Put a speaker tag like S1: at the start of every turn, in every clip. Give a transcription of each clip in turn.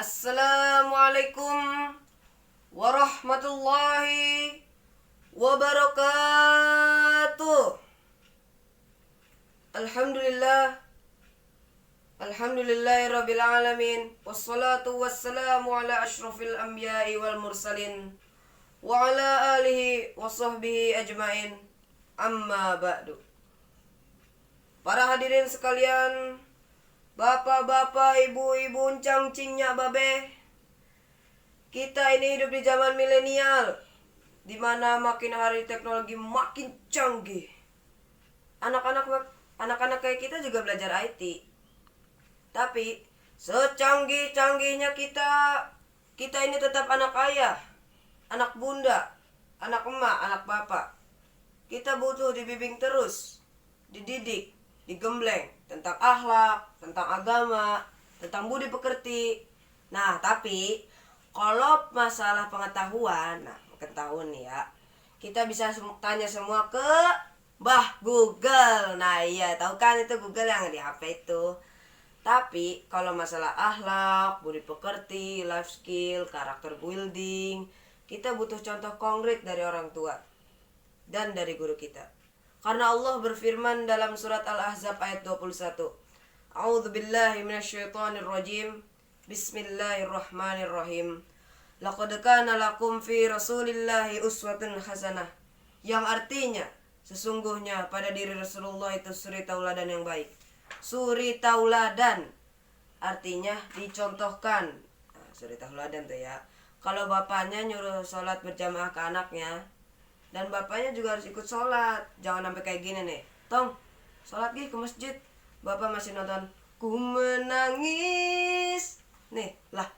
S1: Assalamualaikum warahmatullahi wabarakatuh. Alhamdulillah, alhamdulillahirabbil alamin. Wassalatu wassalamu ala asyrafil anbiya'i wal mursalin wa ala alihi wa sahbihi ajmain. Amma ba'du. Para hadirin sekalian, bapak-bapak, ibu-ibu, uncang, cinya, babe, kita ini hidup di zaman milenial, di mana makin hari teknologi makin canggih. Anak-anak kayak kita juga belajar IT. Tapi secanggih-canggihnya kita ini tetap anak ayah, anak bunda, anak emak, anak bapak. Kita butuh dibimbing terus, dididik, digembleng tentang akhlak, tentang agama, tentang budi pekerti. Nah, tapi kalau masalah pengetahuan, nih ya, kita bisa tanya semua ke Mbah Google. Nah iya, tahu kan itu Google yang di HP itu. Tapi kalau masalah akhlak, budi pekerti, life skill, karakter building, kita butuh contoh konkret dari orang tua dan dari guru kita. Karena Allah berfirman dalam surat Al-Ahzab ayat 21. A'udzubillahi minasyaitonirrajim. Bismillahirrahmanirrahim. Laqad kana lakum fi Rasulillahi uswatun hasanah. Yang artinya, sesungguhnya pada diri Rasulullah itu suri tauladan yang baik. Suri tauladan artinya dicontohkan. Suri tauladan tuh ya. Kalau bapaknya nyuruh sholat berjamaah ke anaknya, dan bapaknya juga harus ikut sholat. Jangan sampai kayak gini nih, Tong, sholat gih ke masjid, bapak masih nonton Ku Menangis. Nih lah,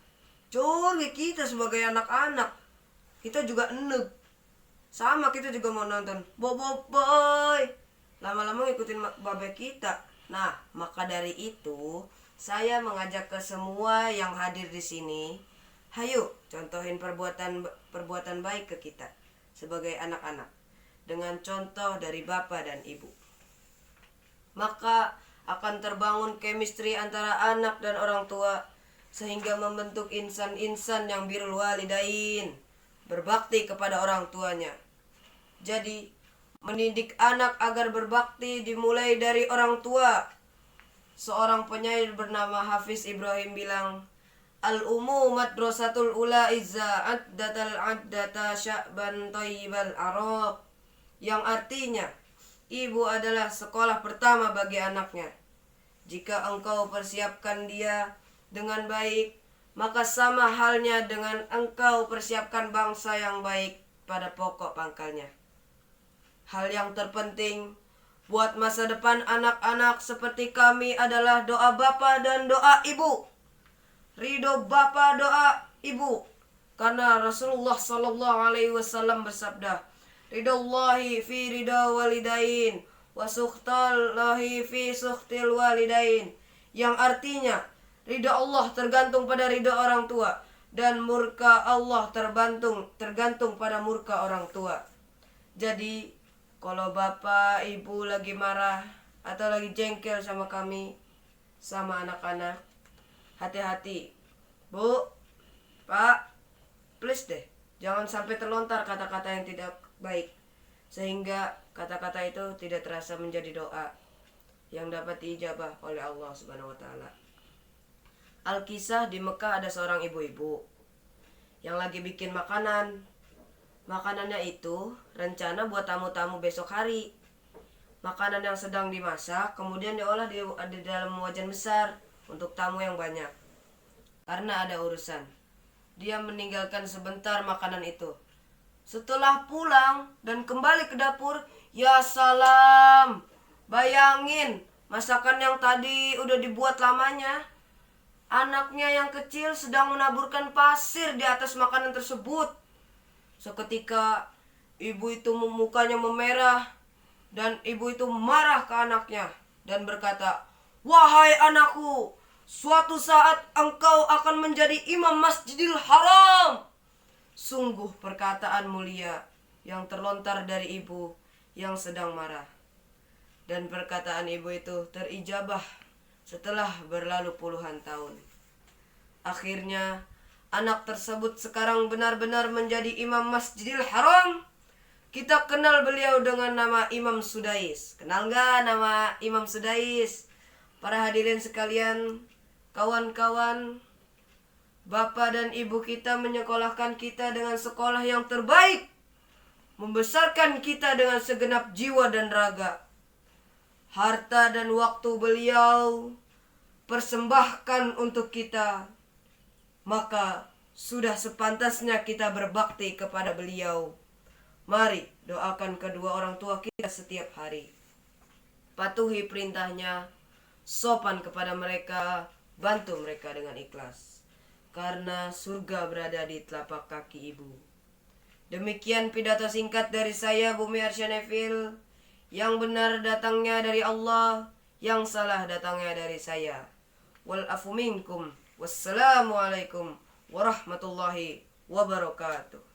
S1: coba kita sebagai anak-anak, kita juga enek. Sama, kita juga mau nonton Boboiboy, lama-lama ngikutin babe kita. Nah, maka dari itu saya mengajak ke semua yang hadir di sini, hayu contohin perbuatan baik ke kita sebagai anak-anak dengan contoh dari bapak dan ibu. Maka akan terbangun chemistry antara anak dan orang tua, sehingga membentuk insan-insan yang birrul walidain, berbakti kepada orang tuanya. Jadi mendidik anak agar berbakti dimulai dari orang tua. Seorang penyair bernama Hafiz Ibrahim bilang, Al-umu madrasatul ula izza addatal addata sya'ban tayyibal arab. Yang artinya, ibu adalah sekolah pertama bagi anaknya. Jika engkau persiapkan dia dengan baik, maka sama halnya dengan engkau persiapkan bangsa yang baik pada pokok pangkalnya. Hal yang terpenting buat masa depan anak-anak seperti kami adalah doa bapa dan doa ibu. Ridho bapa, doa ibu. Karena Rasulullah SAW bersabda, Ridhollahi fi ridha walidain, wa sukhtallahi fi sukhtil walidain. Yang artinya, ridha Allah tergantung pada ridha orang tua, dan murka Allah tergantung pada murka orang tua. Jadi, kalau bapak, ibu lagi marah atau lagi jengkel sama kami, sama anak-anak, hati-hati, Bu, Pak, please deh, jangan sampai terlontar kata-kata yang tidak baik, sehingga kata-kata itu tidak terasa menjadi doa yang dapat diijabah oleh Allah Subhanahu wa Ta'ala. Al-Kisah di Mekah ada seorang ibu-ibu yang lagi bikin makanan. Makanannya itu rencana buat tamu-tamu besok hari. Makanan yang sedang dimasak kemudian diolah di dalam wajan besar untuk tamu yang banyak. Karena ada urusan, dia meninggalkan sebentar makanan itu. Setelah pulang dan kembali ke dapur, ya salam, bayangin masakan yang tadi udah dibuat lamanya. Anaknya yang kecil sedang menaburkan pasir di atas makanan tersebut. Seketika ibu itu mukanya memerah, dan ibu itu marah ke anaknya dan berkata, Wahai anakku, suatu saat engkau akan menjadi imam Masjidil Haram. Sungguh perkataan mulia yang terlontar dari ibu yang sedang marah. Dan perkataan ibu itu terijabah setelah berlalu puluhan tahun. Akhirnya anak tersebut sekarang benar-benar menjadi imam Masjidil Haram. Kita kenal beliau dengan nama Imam Sudais. Kenal nggak nama Imam Sudais? Para hadirin sekalian, kawan-kawan, bapak dan ibu kita menyekolahkan kita dengan sekolah yang terbaik, membesarkan kita dengan segenap jiwa dan raga. Harta dan waktu beliau persembahkan untuk kita, maka sudah sepantasnya kita berbakti kepada beliau. Mari doakan kedua orang tua kita setiap hari. Patuhi perintahnya, sopan kepada mereka, bantu mereka dengan ikhlas. Karena surga berada di telapak kaki ibu. Demikian pidato singkat dari saya, Bumi Arsyanevil. Yang benar datangnya dari Allah, yang salah datangnya dari saya. Wal afu minkum. Wassalamualaikum warahmatullahi wabarakatuh.